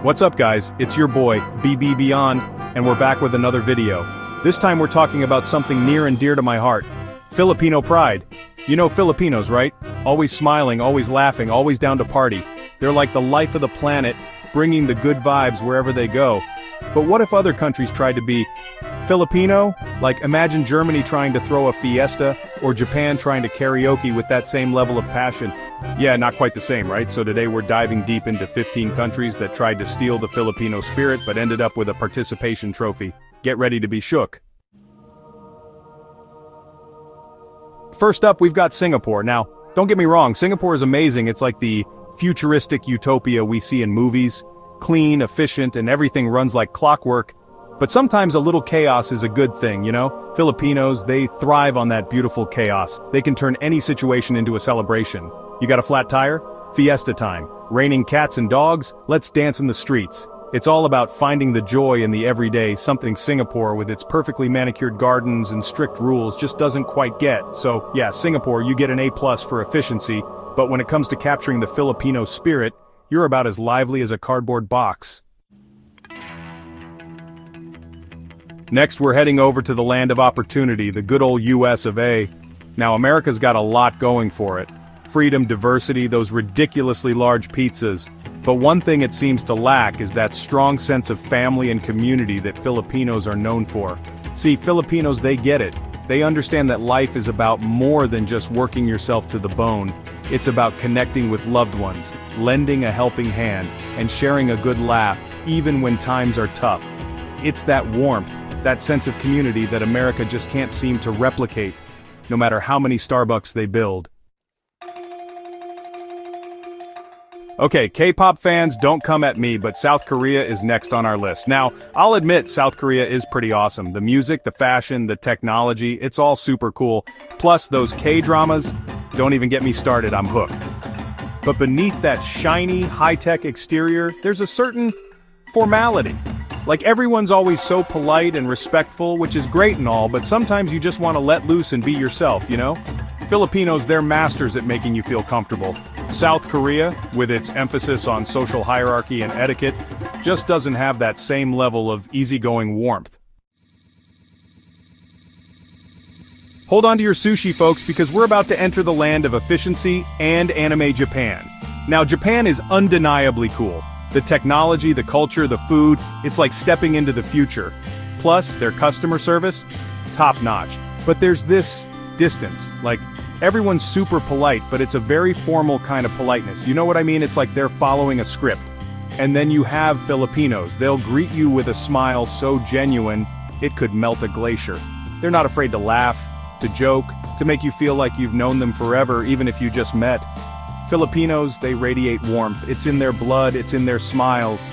What's up guys, it's your boy, BB Beyond, and we're back with another video. This time we're talking about something near and dear to my heart. Filipino pride. You know Filipinos, right? Always smiling, always laughing, always down to party. They're like the life of the planet, bringing the good vibes wherever they go. But what if other countries tried to be Filipino? Like imagine Germany trying to throw a Fiesta, or Japan trying to karaoke with that same level of passion. Yeah, not quite the same, right? So today we're diving deep into 15 countries that tried to steal the Filipino spirit but ended up with a participation trophy. Get ready to be shook. First up, we've got Singapore. Now, don't get me wrong, Singapore is amazing. It's like the futuristic utopia we see in movies. Clean, efficient, and everything runs like clockwork. But sometimes a little chaos is a good thing, you know? Filipinos, they thrive on that beautiful chaos. They can turn any situation into a celebration. You got a flat tire? Fiesta time. Raining cats and dogs? Let's dance in the streets. It's all about finding the joy in the everyday, something Singapore with its perfectly manicured gardens and strict rules just doesn't quite get. So, yeah, Singapore, you get an A+ for efficiency, but when it comes to capturing the Filipino spirit, you're about as lively as a cardboard box. Next, we're heading over to the land of opportunity, the good old US of A. Now, America's got a lot going for it. Freedom, diversity, those ridiculously large pizzas. But one thing it seems to lack is that strong sense of family and community that Filipinos are known for. See, Filipinos, they get it. They understand that life is about more than just working yourself to the bone. It's about connecting with loved ones, lending a helping hand, and sharing a good laugh, even when times are tough. It's that warmth, that sense of community that America just can't seem to replicate, no matter how many Starbucks they build. Okay, K-pop fans, don't come at me, but South Korea is next on our list. Now, I'll admit South Korea is pretty awesome. The music, the fashion, the technology, it's all super cool. Plus, those K-dramas, don't even get me started, I'm hooked. But beneath that shiny, high-tech exterior, there's a certain formality. Like everyone's always so polite and respectful, which is great and all, but sometimes you just want to let loose and be yourself, you know? Filipinos, they're masters at making you feel comfortable. South Korea, with its emphasis on social hierarchy and etiquette, just doesn't have that same level of easygoing warmth. Hold on to your sushi, folks, because we're about to enter the land of efficiency and anime Japan. Now, Japan is undeniably cool. The technology, the culture, the food, it's like stepping into the future. Plus, their customer service, top-notch. But there's this distance, like, everyone's super polite, but it's a very formal kind of politeness. You know what I mean? It's like they're following a script. And then you have Filipinos. They'll greet you with a smile so genuine, it could melt a glacier. They're not afraid to laugh, to joke, to make you feel like you've known them forever, even if you just met. Filipinos, they radiate warmth. It's in their blood, it's in their smiles.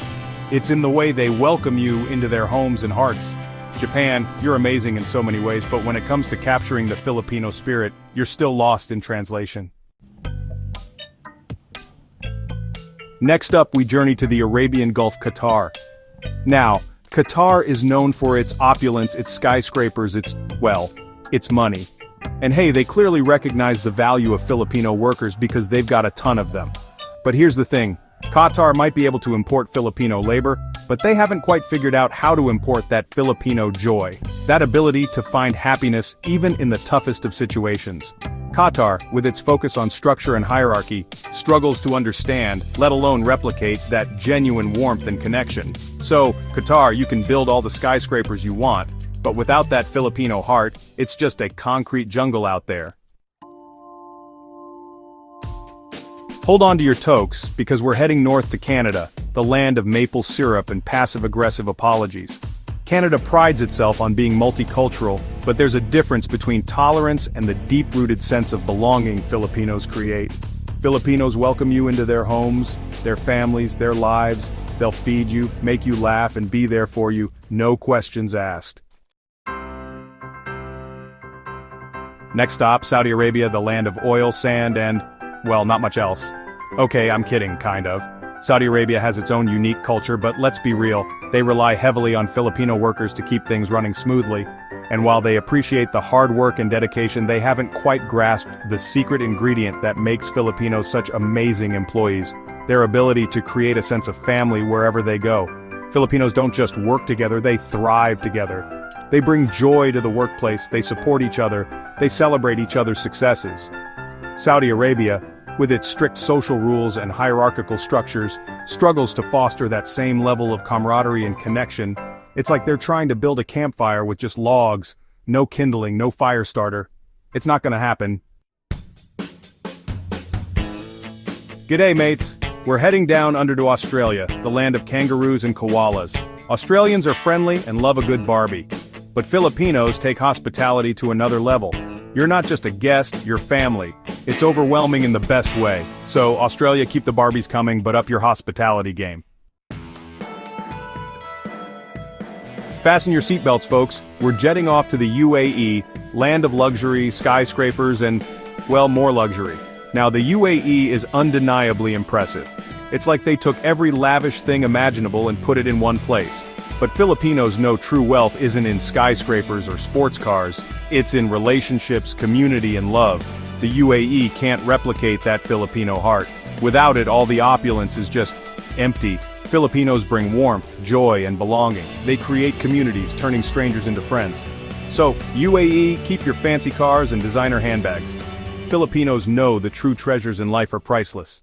It's in the way they welcome you into their homes and hearts. Japan, you're amazing in so many ways, but when it comes to capturing the Filipino spirit, you're still lost in translation. Next up, we journey to the Arabian Gulf, Qatar. Now, Qatar is known for its opulence, its skyscrapers, its money. And hey, they clearly recognize the value of Filipino workers because they've got a ton of them. But here's the thing, Qatar might be able to import Filipino labor, but they haven't quite figured out how to import that Filipino joy, that ability to find happiness even in the toughest of situations. Qatar, with its focus on structure and hierarchy, struggles to understand, let alone replicate, that genuine warmth and connection. So, Qatar, you can build all the skyscrapers you want, but without that Filipino heart, it's just a concrete jungle out there. Hold on to your toques, because we're heading north to Canada, the land of maple syrup and passive-aggressive apologies. Canada prides itself on being multicultural, but there's a difference between tolerance and the deep-rooted sense of belonging Filipinos create. Filipinos welcome you into their homes, their families, their lives. They'll feed you, make you laugh, and be there for you, no questions asked. Next stop, Saudi Arabia, the land of oil, sand, and, well, not much else. Okay, I'm kidding, kind of. Saudi Arabia has its own unique culture, but let's be real, they rely heavily on Filipino workers to keep things running smoothly. And while they appreciate the hard work and dedication, they haven't quite grasped the secret ingredient that makes Filipinos such amazing employees. their ability to create a sense of family wherever they go. Filipinos don't just work together, they thrive together. They bring joy to the workplace, they support each other, they celebrate each other's successes. Saudi Arabia, with its strict social rules and hierarchical structures, struggles to foster that same level of camaraderie and connection. It's like they're trying to build a campfire with just logs, no kindling, no fire starter. It's not gonna happen. G'day mates, we're heading down under to Australia, the land of kangaroos and koalas. Australians are friendly and love a good barbie. But Filipinos take hospitality to another level. You're not just a guest, you're family. It's overwhelming in the best way. So, Australia, keep the Barbies coming, but up your hospitality game. Fasten your seatbelts, folks. We're jetting off to the UAE, land of luxury, skyscrapers, and, well, more luxury. Now, the UAE is undeniably impressive. It's like they took every lavish thing imaginable and put it in one place. But Filipinos know true wealth isn't in skyscrapers or sports cars, it's in relationships, community, and love. The UAE can't replicate that Filipino heart. Without it, all the opulence is just empty. Filipinos bring warmth, joy, and belonging. They create communities, turning strangers into friends. So, UAE, keep your fancy cars and designer handbags. Filipinos know the true treasures in life are priceless.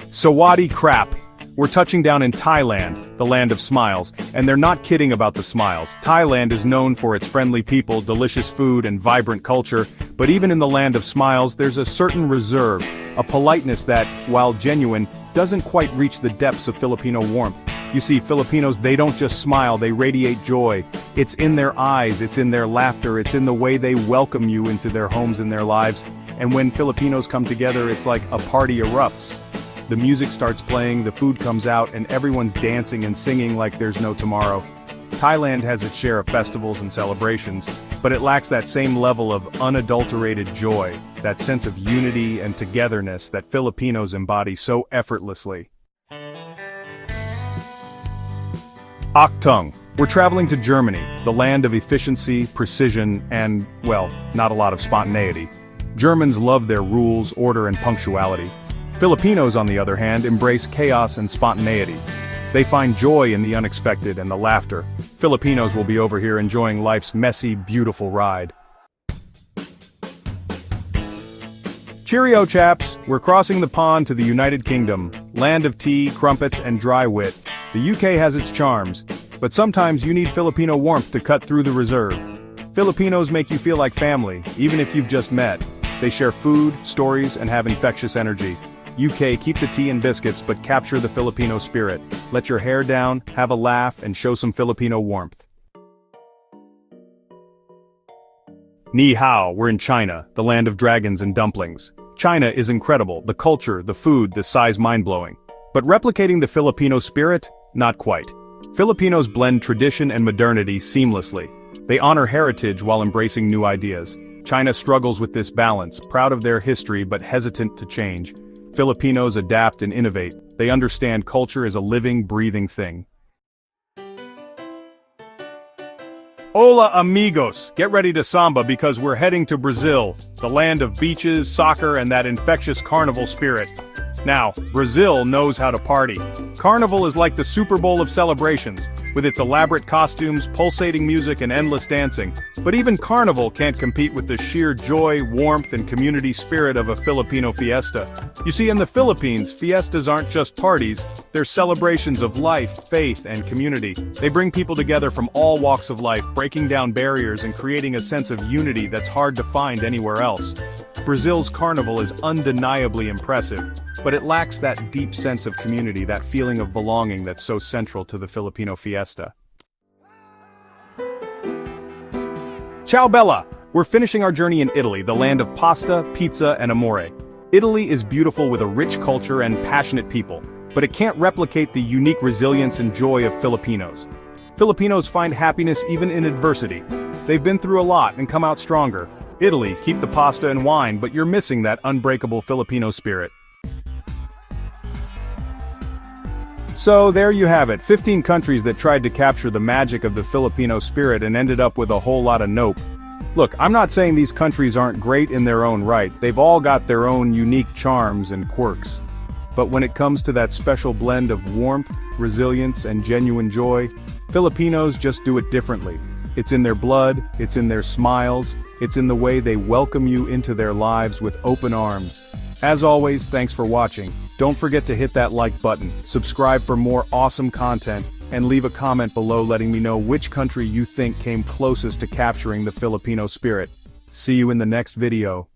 Sawadee crap! We're touching down in Thailand, the land of smiles, and they're not kidding about the smiles. Thailand is known for its friendly people, delicious food, and vibrant culture, but even in the land of smiles, there's a certain reserve, a politeness that, while genuine, doesn't quite reach the depths of Filipino warmth. You see, Filipinos, they don't just smile, they radiate joy. It's in their eyes, it's in their laughter, it's in the way they welcome you into their homes and their lives. And when Filipinos come together, it's like a party erupts. The music starts playing, the food comes out, and everyone's dancing and singing like there's no tomorrow. Thailand has its share of festivals and celebrations, but it lacks that same level of unadulterated joy, that sense of unity and togetherness that Filipinos embody so effortlessly. Achtung! We're traveling to Germany, the land of efficiency, precision, and, well, not a lot of spontaneity. Germans love their rules, order, and punctuality. Filipinos, on the other hand, embrace chaos and spontaneity. They find joy in the unexpected and the laughter. Filipinos will be over here enjoying life's messy, beautiful ride. Cheerio, chaps! We're crossing the pond to the United Kingdom, land of tea, crumpets, and dry wit. The UK has its charms, but sometimes you need Filipino warmth to cut through the reserve. Filipinos make you feel like family, even if you've just met. They share food, stories, and have infectious energy. UK, keep the tea and biscuits, but capture the Filipino spirit. Let your hair down, have a laugh, and show some Filipino warmth. Ni hao, we're in China, the land of dragons and dumplings. China is incredible, the culture, the food, the size mind-blowing. But replicating the Filipino spirit? Not quite. Filipinos blend tradition and modernity seamlessly. They honor heritage while embracing new ideas. China struggles with this balance, proud of their history but hesitant to change. Filipinos adapt and innovate. They understand culture is a living, breathing thing. Hola amigos! Get ready to samba because we're heading to Brazil, the land of beaches, soccer, and that infectious carnival spirit. Now, Brazil knows how to party. Carnival is like the Super Bowl of celebrations, with its elaborate costumes, pulsating music, and endless dancing. But even Carnival can't compete with the sheer joy, warmth, and community spirit of a Filipino fiesta. You see, in the Philippines, fiestas aren't just parties, they're celebrations of life, faith, and community. They bring people together from all walks of life, breaking down barriers and creating a sense of unity that's hard to find anywhere else. Brazil's Carnival is undeniably impressive, but it lacks that deep sense of community, that feeling of belonging that's so central to the Filipino fiesta. Ciao Bella! We're finishing our journey in Italy, the land of pasta, pizza, and amore. Italy is beautiful with a rich culture and passionate people, but it can't replicate the unique resilience and joy of Filipinos. Filipinos find happiness even in adversity. They've been through a lot and come out stronger. Italy, keep the pasta and wine, but you're missing that unbreakable Filipino spirit. So there you have it, 15 countries that tried to capture the magic of the Filipino spirit and ended up with a whole lot of nope. Look, I'm not saying these countries aren't great in their own right, they've all got their own unique charms and quirks. But when it comes to that special blend of warmth, resilience, and genuine joy, Filipinos just do it differently. It's in their blood, it's in their smiles, it's in the way they welcome you into their lives with open arms. As always, thanks for watching. Don't forget to hit that like button, subscribe for more awesome content, and leave a comment below letting me know which country you think came closest to capturing the Filipino spirit. See you in the next video.